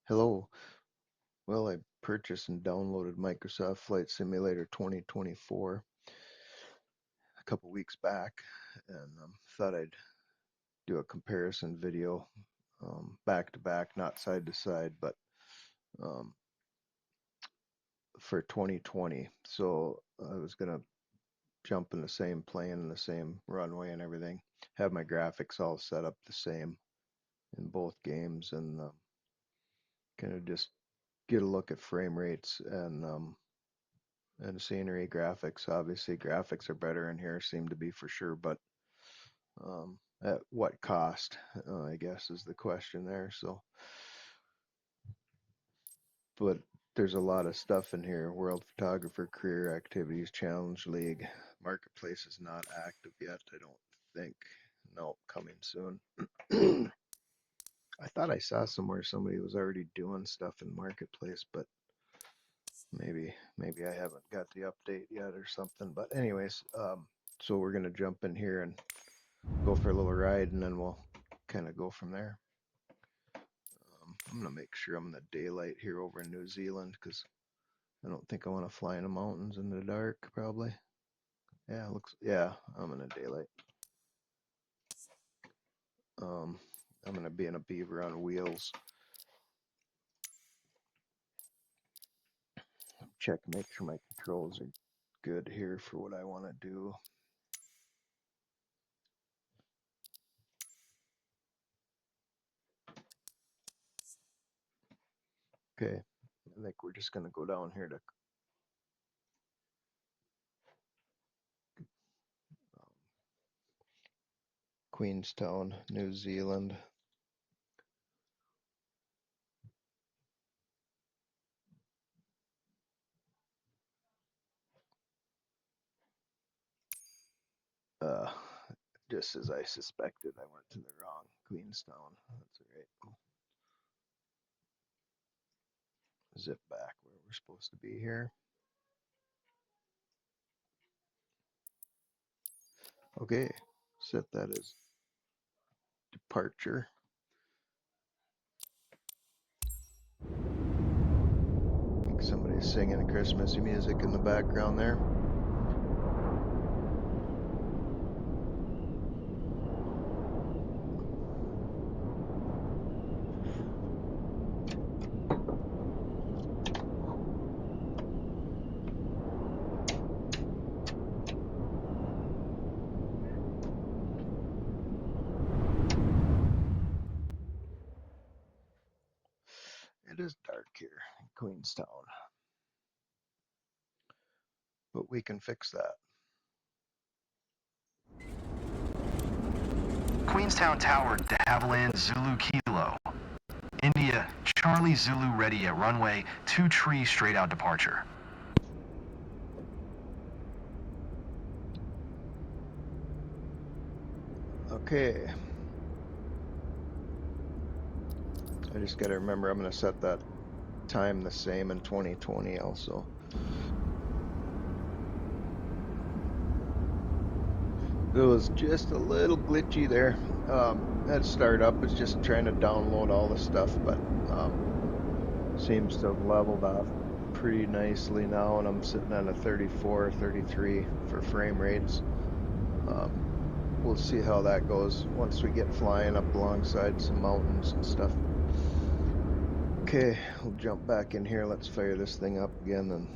Hello. Well, I purchased and downloaded Microsoft Flight Simulator 2024 a couple weeks back, and thought I'd do a comparison video, back to back, not side to side, but um, for 2020. So I was gonna jump in the same plane and the same runway and everything, have my graphics all set up the same in both games, and kind of just get a look at frame rates and scenery graphics. Obviously, graphics are better in here, seem to be for sure, but at what cost, I guess, is the question there. So, but there's a lot of stuff in here. World Photographer, Career Activities, Challenge League. Marketplace is not active yet, I don't think. No, coming soon. I thought I saw somewhere somebody was already doing stuff in Marketplace, but maybe I haven't got the update yet or something. But anyways, so we're gonna jump in here and go for a little ride, and then we'll kind of go from there. I'm gonna make sure I'm in the daylight here over in New Zealand because I don't think I want to fly in the mountains in the dark. Probably. Yeah, yeah, I'm in the daylight. Um, I'm gonna be in a beaver on wheels. Check, make sure my controls are good here for what I want to do. Okay, I think we're just gonna go down here to Queenstown, New Zealand. Uh, just as I suspected, I went to the wrong Queenstown. That's all right. Zip back where we're supposed to be here. Okay, set that as departure. I think somebody's singing Christmassy music in the background there. It is dark here in Queenstown, but we can fix that. Queenstown Tower, de Havilland, Zulu Kilo. India, Charlie Zulu ready at runway 23 straight out departure. Okay. I just got to remember I'm going to set that time the same in 2020 also. It was just a little glitchy there. That startup was just trying to download all the stuff, but seems to have leveled off pretty nicely now, and I'm sitting at a 34, 33 for frame rates. We'll see how that goes once we get flying up alongside some mountains and stuff. Okay, we'll jump back in here. Let's fire this thing up again and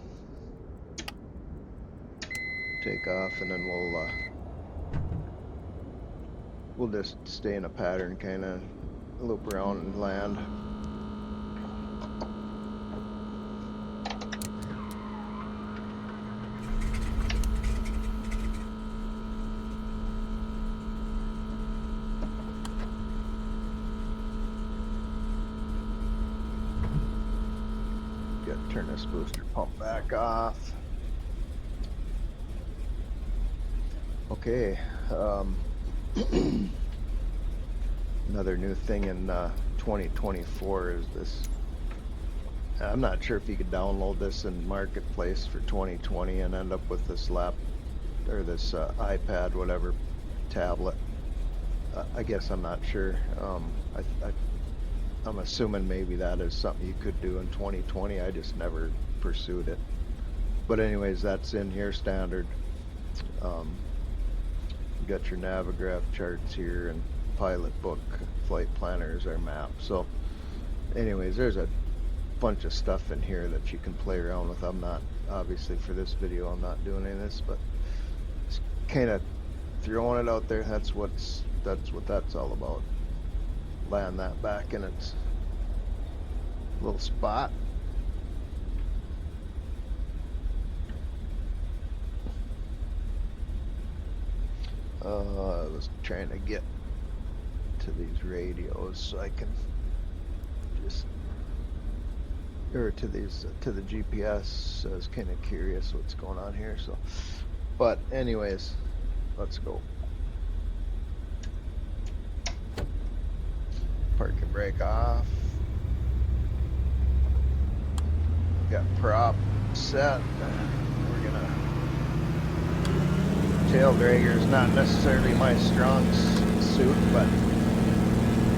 take off, and then we'll just stay in a pattern, kind of loop around and land. Got to turn this booster pump back off. Okay. Another new thing in 2024 is this. I'm not sure if you could download this in Marketplace for 2020 and end up with this this iPad, whatever, tablet. I guess I'm not sure. I'm assuming maybe that is something you could do in 2020. I just never pursued it. But anyways, that's in here standard. Um, you got your Navigraph charts here and pilot book, flight planners, our map. So anyways, there's a bunch of stuff in here that you can play around with. I'm not, obviously for this video, I'm not doing any of this, but it's kind of throwing it out there. That's what that's all about. Land that back in its little spot. I was trying to get to these radios so I can just, or to these, to the GPS. I was kind of curious what's going on here. So, but anyways, let's go. Park and brake off. Got prop set. We're gonna, tail dragger is not necessarily my strong suit, but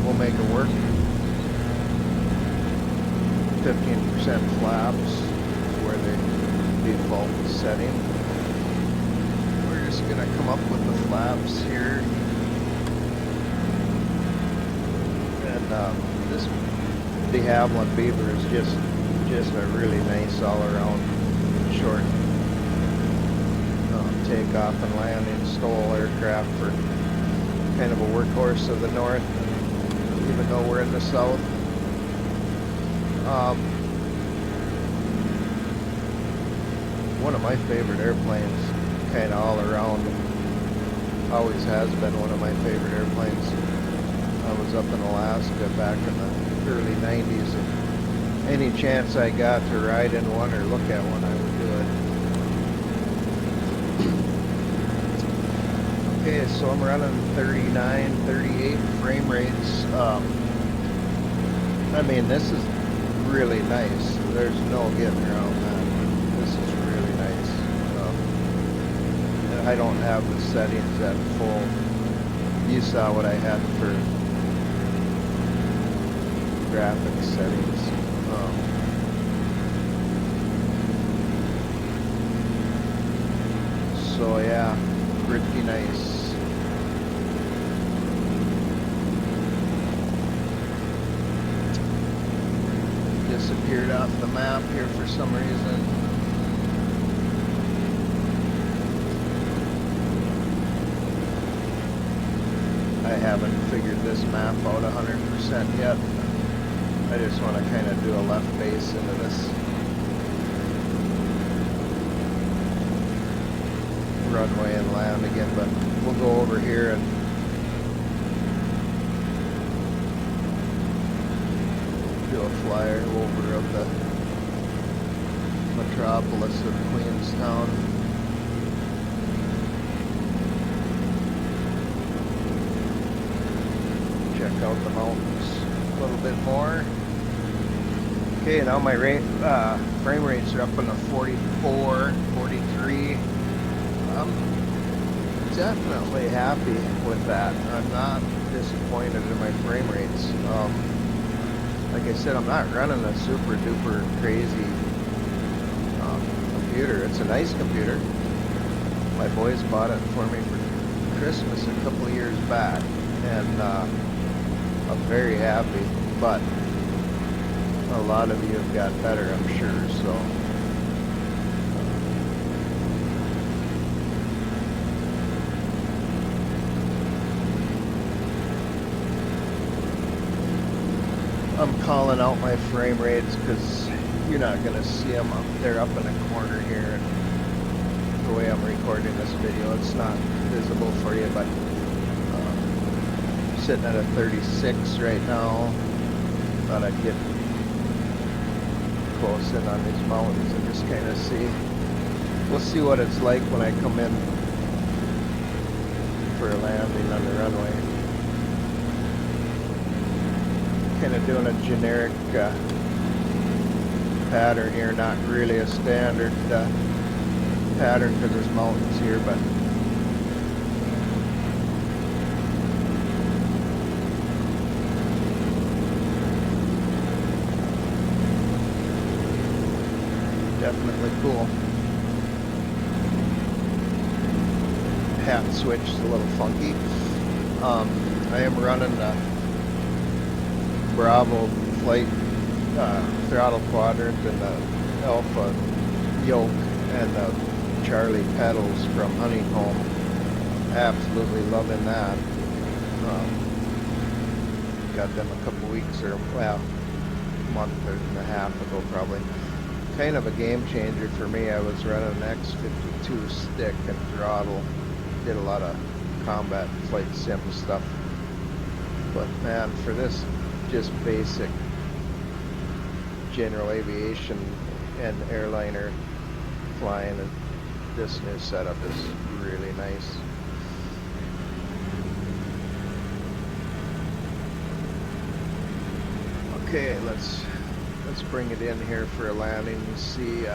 we'll make it work. 15% flaps where the default setting. We're just gonna come up with the flaps here. And this de Havilland Beaver is just a really nice all-around short takeoff and landing STOL aircraft for kind of a workhorse of the north, even though we're in the south. One of my favorite airplanes, kind of all around, always has been one of my favorite airplanes. I was up in Alaska back in the early 90s, and any chance I got to ride in one or look at one, I would do it. Okay, so I'm running 39, 38 frame rates. I mean, this is really nice. There's no getting around that. This is really nice. And I don't have the settings at full. You saw what I had for graphics settings. So yeah, pretty nice. Disappeared off the map here for some reason. I haven't figured this map out 100% yet. I just want to kind of do a left base into this runway and land again, but we'll go over here and do a flyer over of the metropolis of Queenstown. Check out the mountains a little bit more. Okay, now my frame rates are up in the 44, 43. I'm definitely happy with that. I'm not disappointed in my frame rates. Like I said, I'm not running a super duper crazy computer. It's a nice computer. My boys bought it for me for Christmas a couple of years back, and I'm very happy. But a lot of you have got better, I'm sure. So. I'm calling out my frame rates because you're not going to see them up there up in the corner here. And the way I'm recording this video, it's not visible for you, but I'm sitting at a 36 right now. Thought I'd get close in on these mountains and just kind of see. We'll see what it's like when I come in for a landing on the runway. Kind of doing a generic pattern here, not really a standard pattern because there's mountains here, but definitely cool. Hat switch is a little funky. I am running the Bravo flight throttle quadrant and the Alpha yoke and the Charlie pedals from Honeycomb. Absolutely loving that. Got them a couple weeks or, well, a month and a half ago probably. Kind of a game changer for me. I was running an X52 stick and throttle. Did a lot of combat flight sim stuff. But man, for this just basic general aviation and airliner flying, this new setup is really nice. Okay, let's bring it in here for a landing and see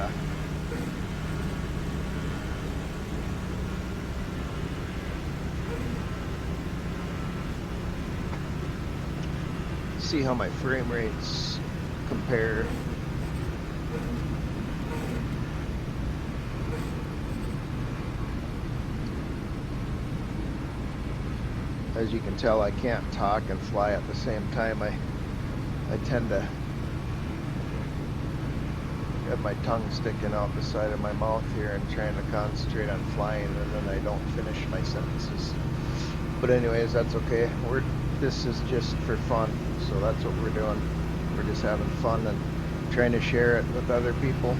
see how my frame rates compare. As you can tell, I can't talk and fly at the same time. I tend to have my tongue sticking out the side of my mouth here and trying to concentrate on flying, and then I don't finish my sentences. But anyways, that's okay. This is just for fun, so that's what we're doing. We're just having fun and trying to share it with other people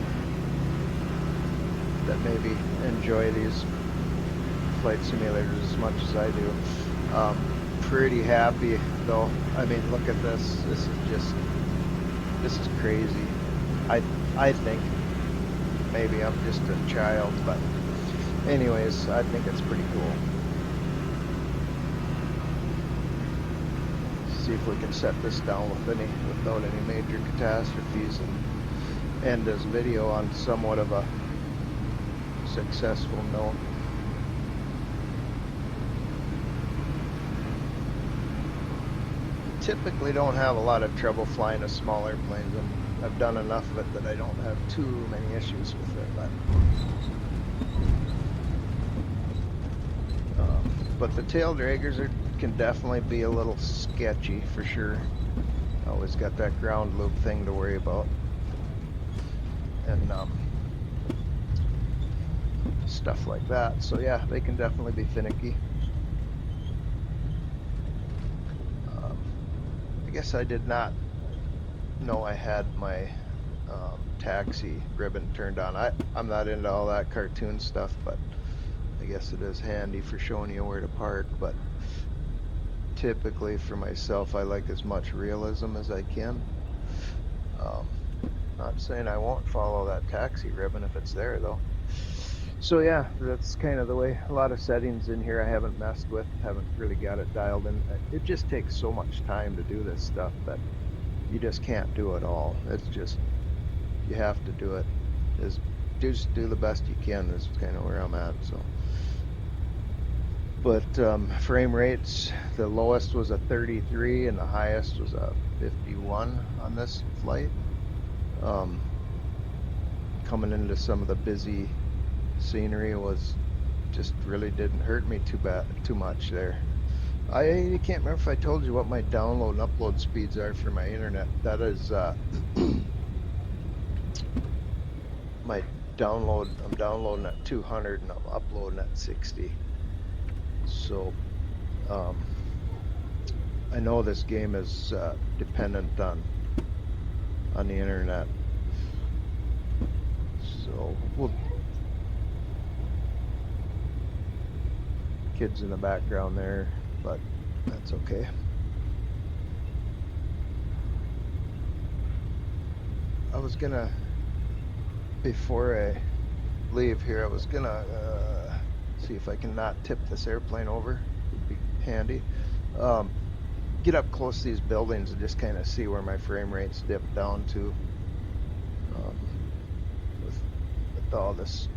that maybe enjoy these flight simulators as much as I do. Pretty happy though. I mean, look at this. This is crazy. I think maybe I'm just a child, but anyways, I think it's pretty cool. See if we can set this down without any major catastrophes and end this video on somewhat of a successful note. Typically don't have a lot of trouble flying a small airplanes, and I've done enough of it that I don't have too many issues with it. But the tail draggers can definitely be a little sketchy for sure. Always got that ground loop thing to worry about, and stuff like that. So yeah, they can definitely be finicky. I guess I did not know I had my taxi ribbon turned on. I'm not into all that cartoon stuff, but I guess it is handy for showing you where to park. But typically for myself, I like as much realism as I can. Not saying I won't follow that taxi ribbon if it's there though. So yeah, that's kind of the way. A lot of settings in here I haven't messed with, haven't really got it dialed in. It just takes so much time to do this stuff that you just can't do it all. It's just, you have to do it. Just do the best you can is kind of where I'm at. So, but frame rates, the lowest was a 33 and the highest was a 51 on this flight. Coming into some of the busy scenery was just really didn't hurt me too much there. I can't remember if I told you what my download and upload speeds are for my internet. That is my download. I'm downloading at 200 and I'm uploading at 60. So I know this game is dependent on the internet. So kids in the background there, but that's okay. I was gonna, before I leave here, I was gonna see if I can not tip this airplane over. Would be handy. Get up close to these buildings and just kind of see where my frame rates dip down to with all this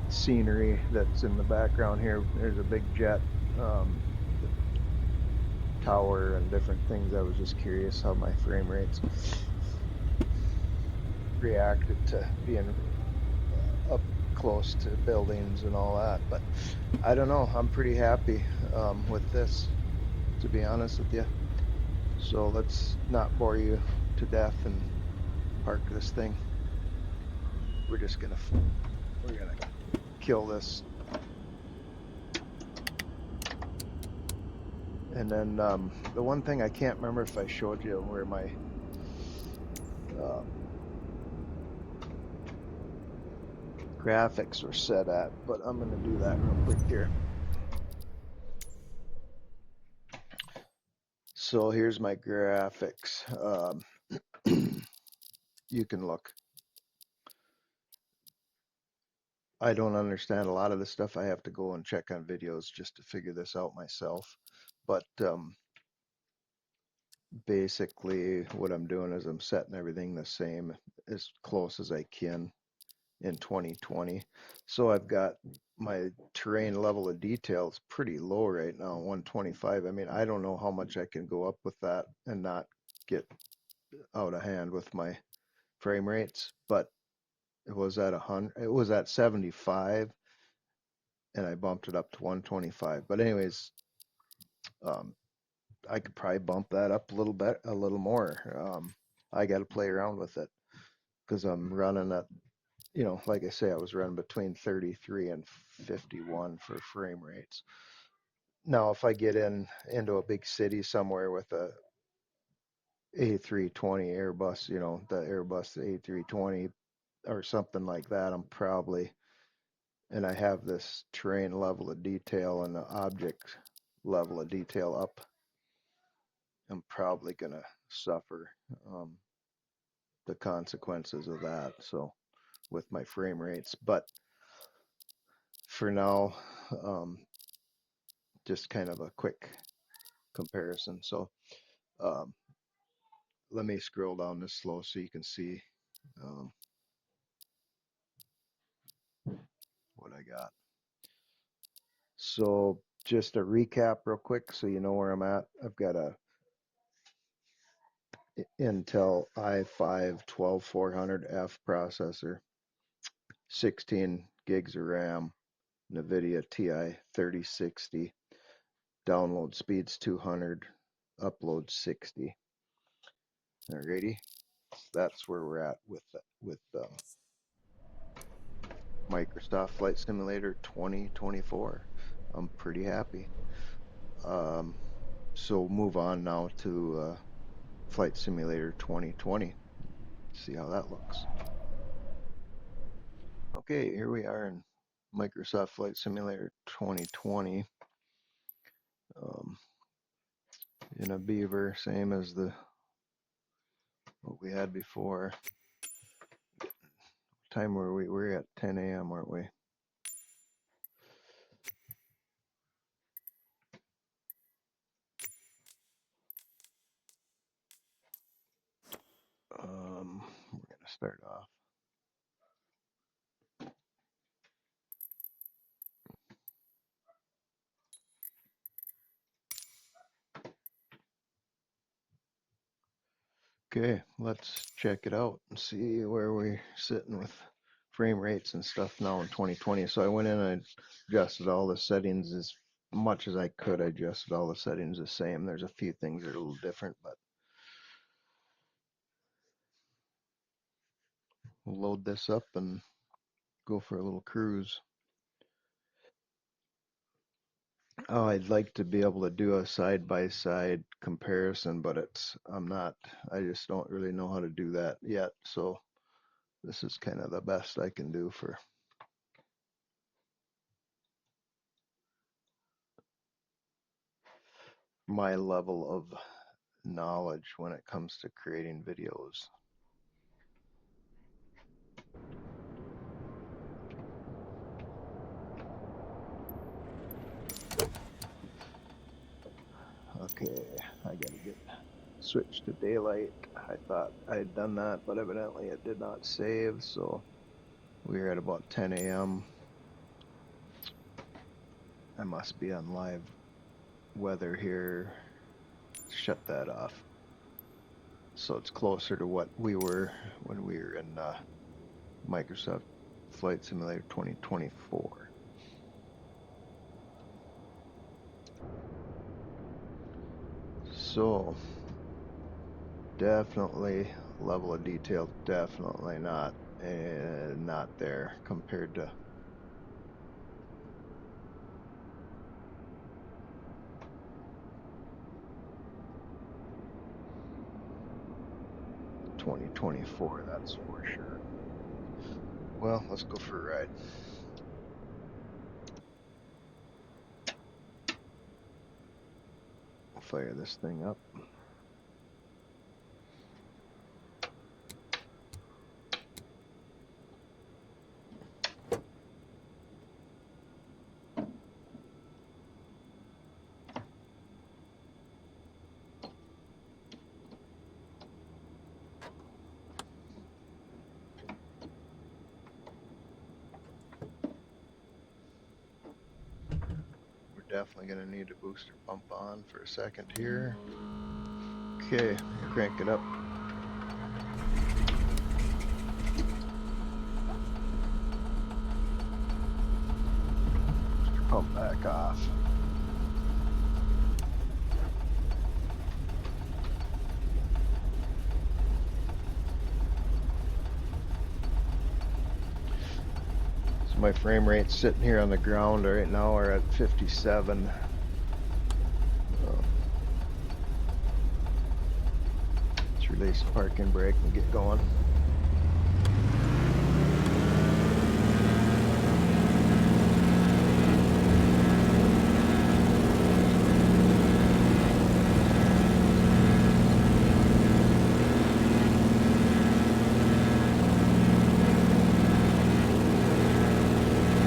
scenery that's in the background here. There's a big jet tower and different things. I was just curious how my frame rates reacted to being up close to buildings and all that. But I don't know. I'm pretty happy with this, to be honest with you. So let's not bore you to death and park this thing. We're just gonna we're gonna kill this, and then the one thing I can't remember if I showed you where my um, graphics were set at, but I'm gonna do that real quick here. So here's my graphics. You can look. I don't understand a lot of this stuff. I have to go and check on videos just to figure this out myself. But basically, what I'm doing is I'm setting everything the same as close as I can in 2020. So I've got my terrain level of detail is pretty low right now, 125. I mean, I don't know how much I can go up with that and not get out of hand with my frame rates, but it was at 100, it was at 75 and I bumped it up to 125. But anyways, um, I could probably bump that up a little bit, a little more. I got to play around with it because I'm running at, like I say, I was running between 33 and 51 for frame rates. Now, if I get into a big city somewhere with a A320 Airbus, the Airbus A320 or something like that, and I have this terrain level of detail and the object level of detail up, I'm probably going to suffer um, the consequences of that. So with my frame rates, but for now, um, just kind of a quick comparison. So um, let me scroll down this slow so you can see um, what I got. So just a recap real quick so you know where I'm at. I've got a Intel i5-12400F processor, 16 gigs of RAM, NVIDIA TI 3060, download speeds 200, upload 60. Alrighty, that's where we're at with Microsoft Flight Simulator 2024. I'm pretty happy. Um, so move on now to Flight Simulator 2020. See how that looks. Okay, here we are in Microsoft Flight Simulator 2020. Um, in a Beaver, same as what we had before. Time were we? We're at 10 a.m., aren't we? We're gonna start off. Okay, let's check it out and see where we're sitting with frame rates and stuff now in 2020. So I went in and I adjusted all the settings as much as I could. I adjusted all the settings the same. There's a few things that are a little different, but we'll load this up and go for a little cruise. Oh, I'd like to be able to do a side-by-side comparison, but I just don't really know how to do that yet. So this is kind of the best I can do for my level of knowledge when it comes to creating videos. Okay, I gotta get switched to daylight. I thought I had done that, but evidently it did not save, so we're at about 10 a.m. I must be on live weather here. Shut that off. so it's closer to what we were when we were in Microsoft Flight Simulator 2024. So definitely level of detail, definitely not there compared to 2024, that's for sure. Well, let's go for a ride. I'll fire this thing up. Definitely going to need a booster pump on for a second here. Okay, crank it up. Booster pump back off. So my frame rate's sitting here on the ground right now. We're at 57. Let's release the parking brake and get going.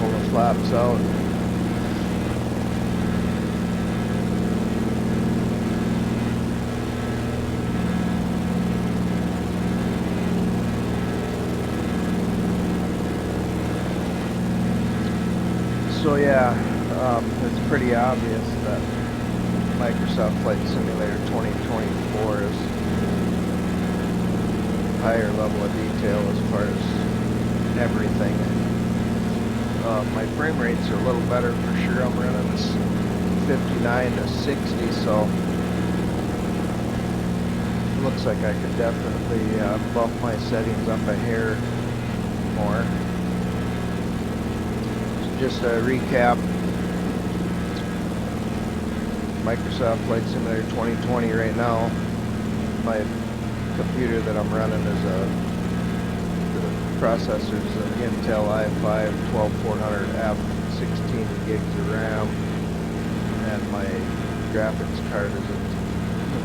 Pull the flaps out. So yeah, it's pretty obvious that Microsoft Flight Simulator 2024 is higher level of detail as far as everything. My frame rates are a little better for sure. I'm running this 59 to 60, so it looks like I could definitely bump my settings up a hair more. Just a recap, Microsoft Flight Simulator 2020 right now. My computer that I'm running is the processor's an Intel i5 12400F, 16 gigs of RAM, and my graphics card is a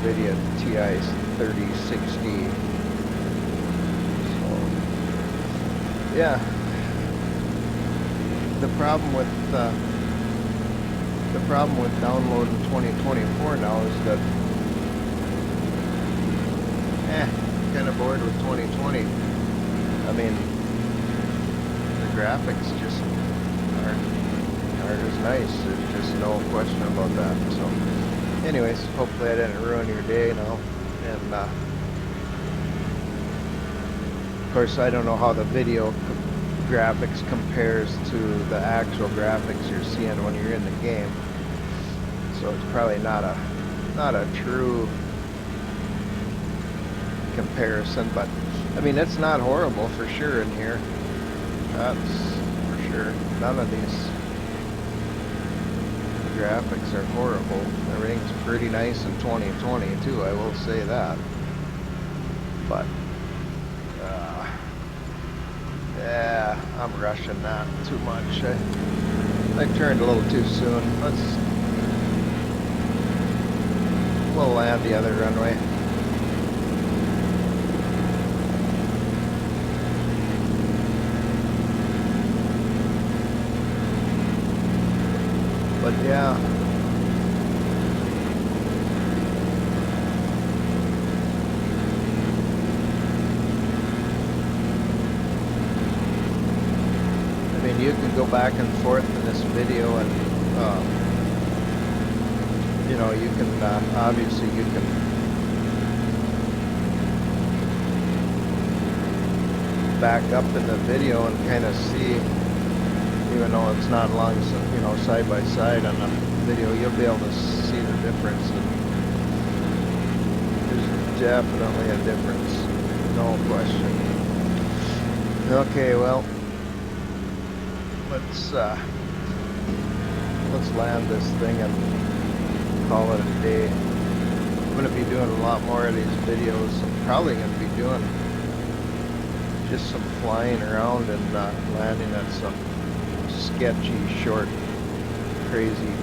NVIDIA TI 3060. So, yeah. The problem with downloading 2024 now is that kind of bored with 2020. I mean, the graphics just aren't as nice. There's just no question about that. So anyways, hopefully I didn't ruin your day now. And of course I don't know how the video graphics compares to the actual graphics you're seeing when you're in the game, so it's probably not a true comparison, but I mean it's not horrible for sure in here. That's for sure. None of these graphics are horrible. Everything's pretty nice in 2020 too, I will say that. But yeah, I'm rushing that too much. I turned a little too soon. We'll land the other runway. But yeah. You can go back and forth in this video, and you know, you can obviously you can back up in the video and kind of see, even though it's not along, side by side on the video, you'll be able to see the difference. And there's definitely a difference, no question. Okay, well, let's land this thing and call it a day. I'm going to be doing a lot more of these videos. I'm probably going to be doing just some flying around and landing at some sketchy, short, crazy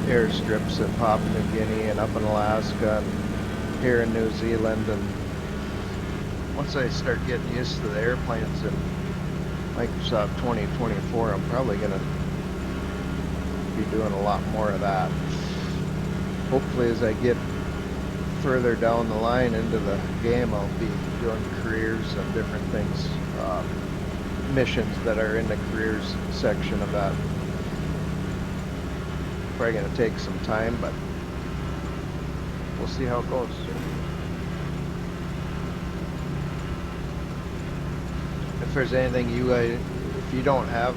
airstrips in Papua New Guinea and up in Alaska and here in New Zealand. And once I start getting used to the airplanes in Microsoft 2024, I'm probably going to be doing a lot more of that. Hopefully as I get further down the line into the game, I'll be doing careers and different things, missions that are in the careers section of that. Probably going to take some time, but we'll see how it goes. If there's anything if you don't have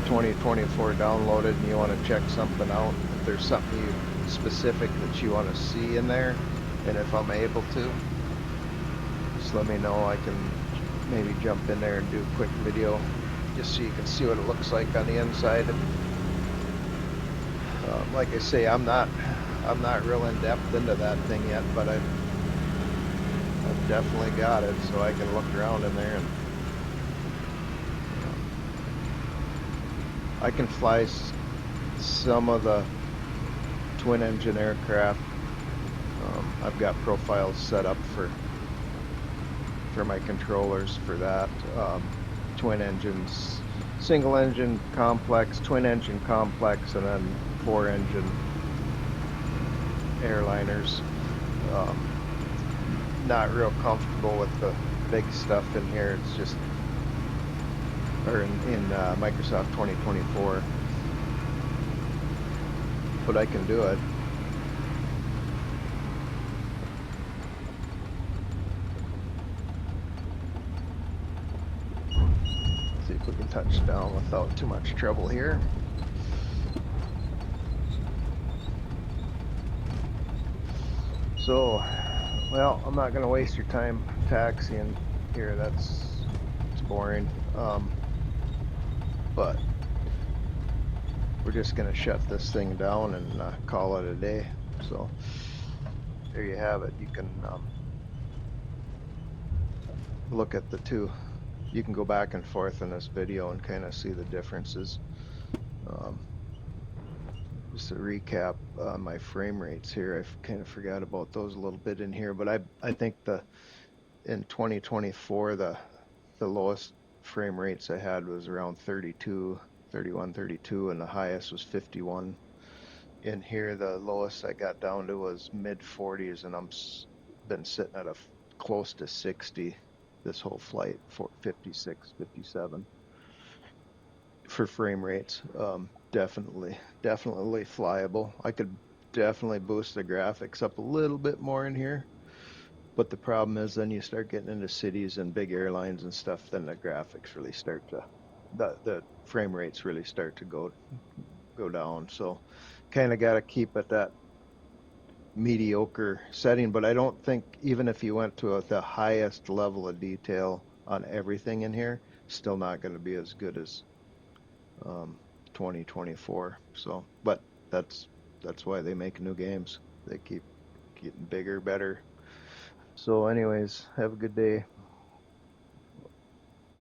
2024 downloaded and you want to check something out, if there's something specific that you want to see in there, and if I'm able to, just let me know. I can maybe jump in there and do a quick video just so you can see what it looks like on the inside. Like I say, I'm not real in depth into that thing yet, but I've definitely got it, so I can look around in there and I can fly some of the twin engine aircraft. I've got profiles set up for my controllers for that. Twin engines, single engine complex, twin engine complex, and then 4-engine airliners. Not real comfortable with the big stuff in here. It's just, or in Microsoft 2024, but I can do it. See if we can touch down without too much trouble here. So, well, I'm not going to waste your time taxiing here. It's boring. But we're just going to shut this thing down and call it a day. So there you have it. You can look at the two. You can go back and forth in this video and kind of see the differences. Just a recap on my frame rates here. I kind of forgot about those a little bit in here, but I think in 2024 the lowest frame rates I had was around 31, 32, and the highest was 51. In here, the lowest I got down to was mid 40s, and been sitting at close to 60 this whole flight, 56, 57 for frame rates. Definitely flyable. I could definitely boost the graphics up a little bit more in here, but the problem is then you start getting into cities and big airlines and stuff, then the graphics really start to, the frame rates really start to go down. So kind of got to keep at that mediocre setting, but I don't think even if you went to the highest level of detail on everything in here, still not going to be as good as 2024. So, but that's why they make new games. They keep getting bigger, better. So anyways, have a good day.